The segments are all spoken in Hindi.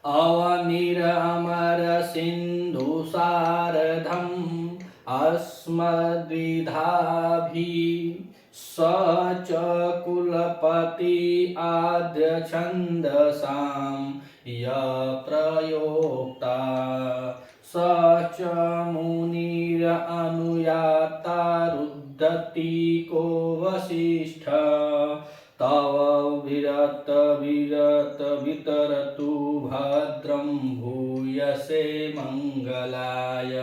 अवनिरमर सिंधु सारधम अस्मद्विधाभि स च कुलपति आद्य छन्दसां य प्रयोक्ता स च मुनिरनुयाता रुद्धति को वसिष्ठ तव वितरतु भद्रं भूयसे मंगलाय।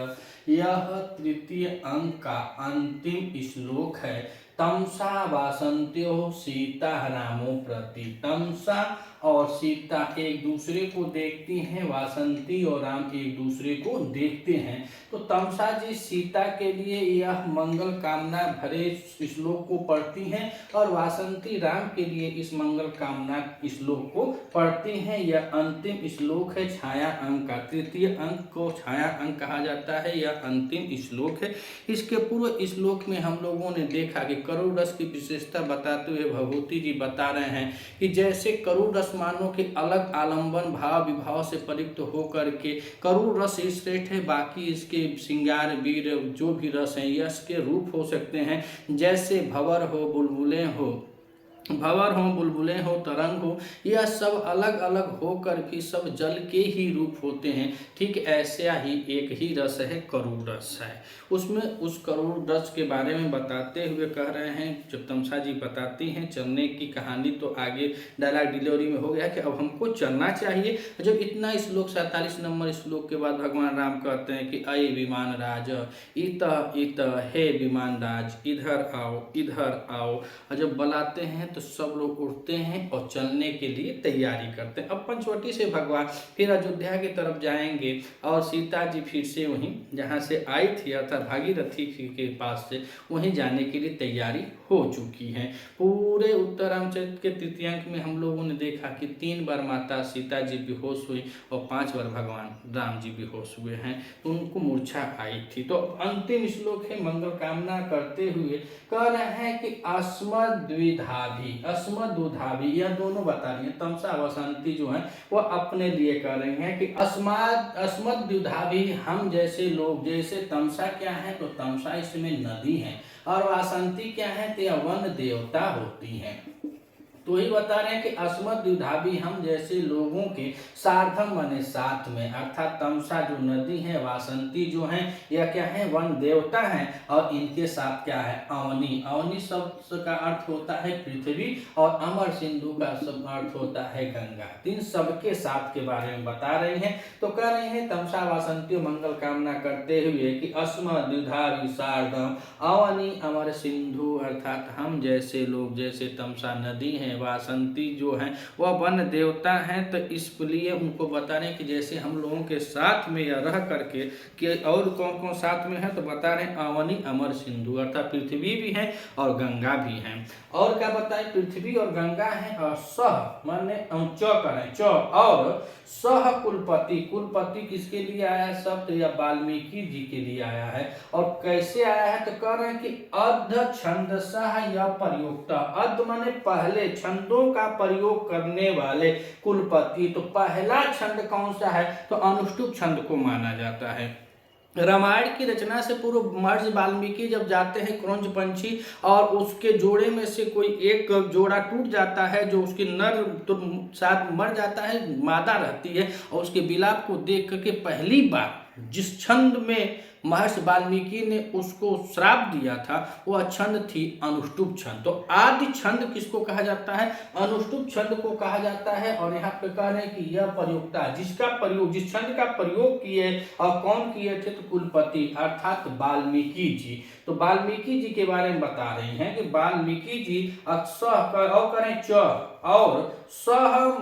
यह तृतीय अंक का अंतिम श्लोक है। तमसा वासंत्यो सीता रामो प्रति। तमसा और सीता एक दूसरे को देखती हैं, वासंती और राम एक दूसरे को देखते हैं। तो तमसा जी सीता के लिए यह मंगल कामना भरे श्लोक को पढ़ती हैं और वासंती राम के लिए इस मंगल कामना श्लोक को पढ़ती हैं। यह अंतिम श्लोक है छाया अंक का। तृतीय अंक को छाया अंक कहा जाता है। यह अंतिम श्लोक है। इसके पूर्व श्लोक में हम लोगों ने देखा कि करुण रस की विशेषता बताते हुए भगवती जी बता रहे हैं कि जैसे करुण रस मानो कि अलग आलंबन भाव विभाव से परियुक्त होकर के करुण रस श्रेष्ठ है। बाकी इसके श्रृंगार वीर जो भी रस हैं यश के रूप हो सकते हैं। जैसे भंवर हो, बुलबुलें हो, भंवर हो, बुलबुलें हो, तरंग हो, यह सब अलग अलग होकर के सब जल के ही रूप होते हैं। ठीक ऐसा ही एक ही रस है करुण रस है। उसमें उस करुण रस के बारे में बताते हुए कह रहे हैं, जब तमसा जी बताती हैं चलने की कहानी, तो आगे डायलॉग डिलीवरी में हो गया कि अब हमको चलना चाहिए। जब इतना श्लोक 47 नंबर श्लोक के बाद भगवान राम कहते हैं कि अये विमान राज इत इत, हे विमान राज इधर आओ, इधर आओ। और जब बुलाते हैं तो सब लोग उठते हैं और चलने के लिए तैयारी करते हैं। अब पंचवटी से भगवान फिर अयोध्या की तरफ जाएंगे और सीता जी फिर से वहीं जहाँ से आई थी अर्थात भागीरथी के पास से वहीं जाने के लिए तैयारी हो चुकी हैं। पूरे उत्तर रामचरित के तृतीयांक में हम लोगों ने देखा कि 3 बार माता सीता जी बेहोश हुई और 5 बार भगवान राम जी बेहोश हुए हैं, तो उनको मूर्छा आई थी। तो अंतिम श्लोक है मंगल कामना करते हुए कह रहे हैं कि अस्मद्विधाभि, अस्मद्विधाभि, यह दोनों बता रही है। तमसा वसंती जो है वो अपने लिए कह रही हैं कि अस्मद्विधाभि, हम जैसे लोग, जैसे तमसा क्या है तो तमसा इसमें नदी है और वासंती क्या है तो यह वन देवता होती हैं। तो ही बता रहे हैं कि अस्मद्विधाभि, हम जैसे लोगों के सार्धम बने साथ में, अर्थात तमसा जो नदी है, वासंती जो है यह क्या है वन देवता है और इनके साथ क्या है अवनी। अवनी शब्द का अर्थ होता है पृथ्वी और अमर सिंधु का सब अर्थ होता है गंगा। इन सबके साथ के बारे में बता रहे हैं। तो कह रहे हैं तमसा वासंती मंगल कामना करते हुए कि अस्मद्विधाभि सार्धम अवनी अमर सिंधु, अर्थात हम जैसे लोग, जैसे तमसा नदी है, वासंती जो है वह वन देवता हैं। तो इसलिए उनको बता रहे हैं कि जैसे हम लोगों के साथ में या रह करके कि और कौन कौन साथ में है तो बता रहे हैं अवनी अमर सिंधु, अर्थात पृथ्वी भी है और गंगा भी है। और क्या बताए, पृथ्वी और गंगा है और सह माने च करें च और सह कुलपति, कुलपति किसके लिए आया है शब्द, या वाल्मीकि जी के लिए आया है। और कैसे आया है तो कह रहे हैं कि अध छंदसा या प्रयुक्त, अध माने पहले, छंदों का प्रयोग करने वाले कुलपति। तो पहला छंद कौन सा है तो अनुष्टुप छंद को माना जाता है। रामायण की रचना से पूर्व महर्षि वाल्मीकि जब जाते हैं क्रौंच पंछी और उसके जोड़े में से कोई एक जोड़ा टूट जाता है, जो उसके नर तो साथ मर जाता है, मादा रहती है, और उसके विलाप को देख करके पहली बार जिस छंद में महर्षि वाल्मीकि ने उसको श्राप दिया था वह छंद थी अनुष्टुप छंद। तो आदि छंद किसको कहा जाता है, अनुष्टुप छंद को कहा जाता है। और यहाँ पे कह रहे हैं कि यह प्रयोक्ता, जिसका प्रयोग, जिस छंद का प्रयोग किए और कौन किए थे तो कुलपति अर्थात वाल्मीकि जी। तो वाल्मीकि जी के बारे में बता रहे हैं कि वाल्मीकि जी और करें च और सह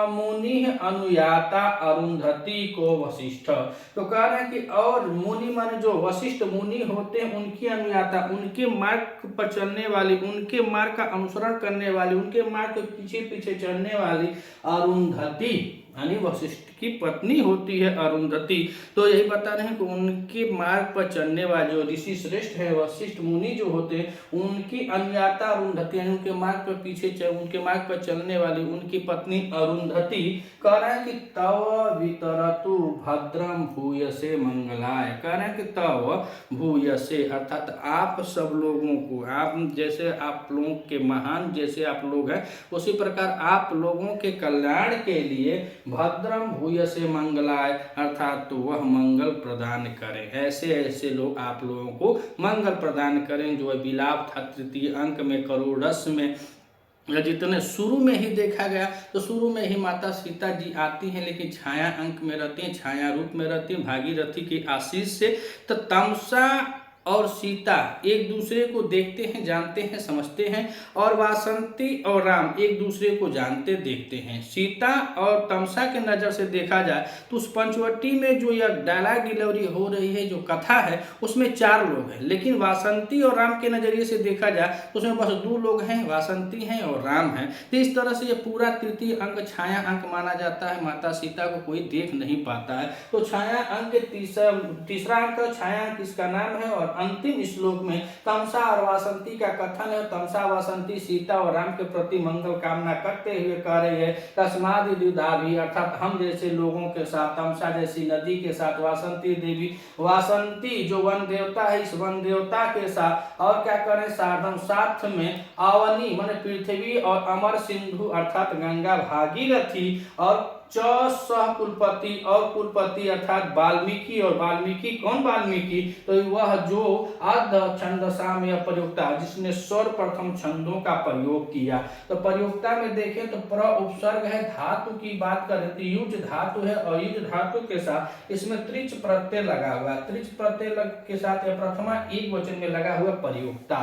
मुनि अनुयाता अरुंधति को वशिष्ठ। तो कह रहे हैं कि और मुनि माने जो वशिष्ठ मुनि होते हैं उनकी अनुयाता, उनके मार्ग पर चलने वाली, उनके मार्ग का अनुसरण करने वाली, उनके मार्ग के पीछे पीछे चलने वाली अरुंधति, यानी वशिष्ठ की पत्नी होती है अरुंधति। तो यही बता रहे हैं कि उनके मार्ग पर चलने वाले जो ऋषि श्रेष्ठ है वशिष्ठ मुनि जो होते हैं उनकी अनुयाता अरुंधति, यानी उनके मार्ग पर उनके मार्ग पर चलने वाली उनकी पत्नी अरुंधति कह रहे हैं कि तव वितरतु भद्रम भूयसे मंगलाय। कह रहे हैं कि तव भूयसे अर्थात आप सब लोगों को, आप जैसे आप लोगों के महान जैसे आप लोग हैं उसी प्रकार आप लोगों के कल्याण के लिए भद्रम भूयसे मंगलाय अर्थात तो वह मंगल प्रदान करें। ऐसे ऐसे लोग आप लोगों को मंगल प्रदान करें। जो विलाप था तृतीय अंक में करोड़स में जितने शुरू में ही देखा गया तो शुरू में ही माता सीता जी आती हैं लेकिन छाया अंक में रहती हैं, छाया रूप में रहती हैं भागीरथी की आशीष से। तो तमसा और सीता एक दूसरे को देखते हैं, जानते हैं, समझते हैं और वासंती और राम एक दूसरे को जानते देखते हैं। सीता और तमसा के नज़र से देखा जाए तो उस पंचवटी में जो यह डायलॉग डिलीवरी हो रही है, जो कथा है, उसमें 4 लोग हैं, लेकिन वासंती और राम के नज़रिए से देखा जाए तो उसमें बस 2 लोग हैं, वासंती हैं और राम हैं। तो इस तरह से यह पूरा तृतीय अंक छाया अंक माना जाता है। माता सीता को कोई देख नहीं पाता है। तो छाया अंक तीसरा अंक छाया अंक इसका नाम है। और अंतिम श्लोक में तमसा और वासंती का कथन है। तमसा वासंती सीता और राम के प्रति मंगल कामना करते हुए कह रही है तस्मादि द्विधाभि अर्थात हम जैसे लोगों के साथ, तमसा जैसी नदी के साथ, वासंती देवी वासंती जो वन देवता है इस वन देवता के साथ और क्या करें साधन साथ में अवनी माने पृथ्वी और अमर सिंधु अर्थात गंगा भागीरथी और सह कुलपति और कुलपति अर्थात वाल्मीकि। और वाल्मीकि कौन वाल्मीकि? तो वह जो अर्ध छंदसा में प्रयुक्ता जिसने सर्वप्रथम छंदों का प्रयोग किया। तो प्रयोक्ता में देखें तो प्र उपसर्ग है, धातु की बात करें तो युज धातु है और युज धातु के साथ इसमें त्रिच प्रत्यय लगा हुआ है। त्रिच प्रत्यय के साथ यह प्रथमा एक वचन में लगा हुआ प्रयोक्ता।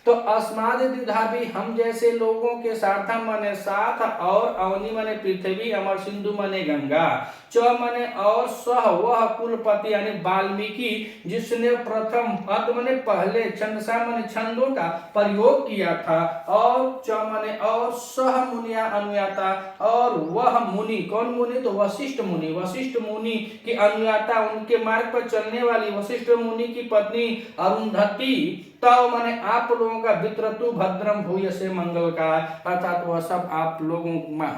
तो अस्माद द्विधा भी हम जैसे लोगों के सार्थम माने साथ और अवनी माने पृथ्वी अमर सिंधु माने गंगा च माने और सह वह कुलपति यानी वाल्मीकि जिसने प्रथम अद माने पहले छंदसा माने छंदों का प्रयोग किया था और च माने और सह मुनिया अनुयाता और वह मुनि कौन मुनि? तो वशिष्ठ मुनि। वशिष्ठ मुनि की अनुयाता उनके मार्ग पर चलने वाली वशिष्ठ मुनि की पत्नी अरुंधति तव माने आप लोगों का वितरतु भद्रम भूयसे मंगल का अर्थात वह सब आप लोगों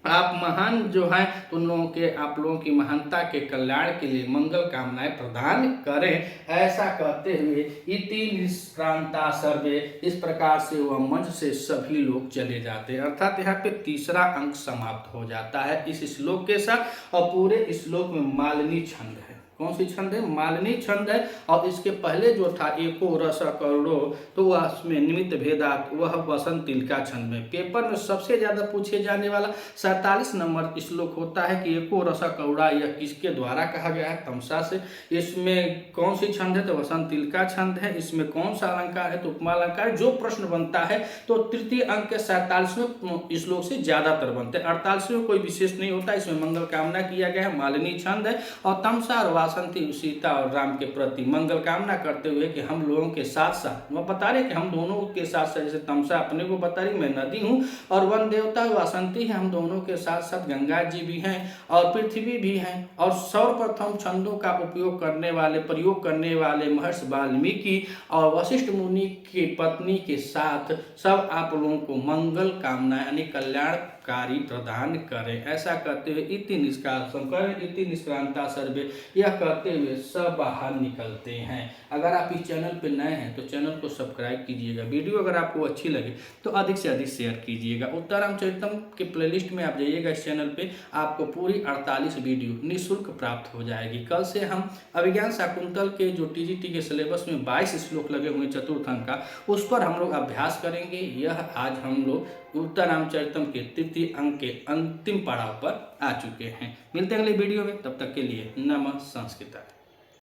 आप महान जो हैं उन लोगों के आप लोगों की महानता के कल्याण के लिए मंगल कामनाएं प्रदान करें। ऐसा कहते हुए इति निष्क्रांता सर्वे इस प्रकार से वह मंच से सभी लोग चले जाते हैं। अर्थात यहाँ पे तीसरा अंक समाप्त हो जाता है इस श्लोक के साथ। और पूरे श्लोक में मालिनी छंद है। कौन सी छंद है? मालिनी छंद है। और इसके पहले जो था एको रस करोड़ो तो वह उसमें निमित्त भेदात वह वसंत तिलका छंद में। पेपर में सबसे ज्यादा पूछे जाने वाला 47 नंबर श्लोक होता है कि एको रस करोड़ा यह किसके द्वारा कहा गया है? तमसा से। इसमें कौन सी छंद है? तो वसंत तिलका छंद है। इसमें कौन सा अलंकार है? तो उपमा अलंकार। जो प्रश्न बनता है तो तृतीय अंक के 47वें श्लोक से ज्यादातर बनते हैं। 48वें कोई विशेष नहीं होता। इसमें मंगल कामना किया गया है, मालिनी छंद है। और तमसा और वासंती सीता और राम के प्रति मंगल कामना करते हुए कि हम लोगों के साथ साथ वह बता रहे कि हम दोनों के साथ साथ जैसे तमसा अपने को बता रही मैं नदी हूँ और वन देवता वासंती है, हम दोनों के साथ साथ गंगा जी भी हैं और पृथ्वी भी हैं। और सर्वप्रथम छंदों का प्रयोग करने वाले महर्षि वाल्मीकि और वशिष्ठ मुनि की पत्नी के साथ सब आप लोगों को मंगल कामना यानी कल्याणकारी प्रदान करें। ऐसा करते हुए इति निष्क्रांता सर्वे यह कहते हुए सब बाहर निकलते हैं। अगर आप इस चैनल पर नए हैं तो चैनल को सब्सक्राइब कीजिएगा। वीडियो अगर आपको अच्छी लगे तो अधिक से अधिक शेयर कीजिएगा। उत्तरामचरितम के प्लेलिस्ट में आप जाइएगा, इस चैनल पे आपको पूरी 48 वीडियो निःशुल्क प्राप्त हो जाएगी। कल से हम अभिज्ञान शाकुंतल के जो टीजीटी के सिलेबस में 22 श्लोक लगे हुए चतुर्थ अंक का उस पर हम लोग अभ्यास करेंगे। यह आज हम लोग उत्तरामचरितम के तृतीय अंक के अंतिम पड़ाव पर आ चुके हैं। मिलते हैं अगले वीडियो में, तब तक के लिए नमः संस्कृत।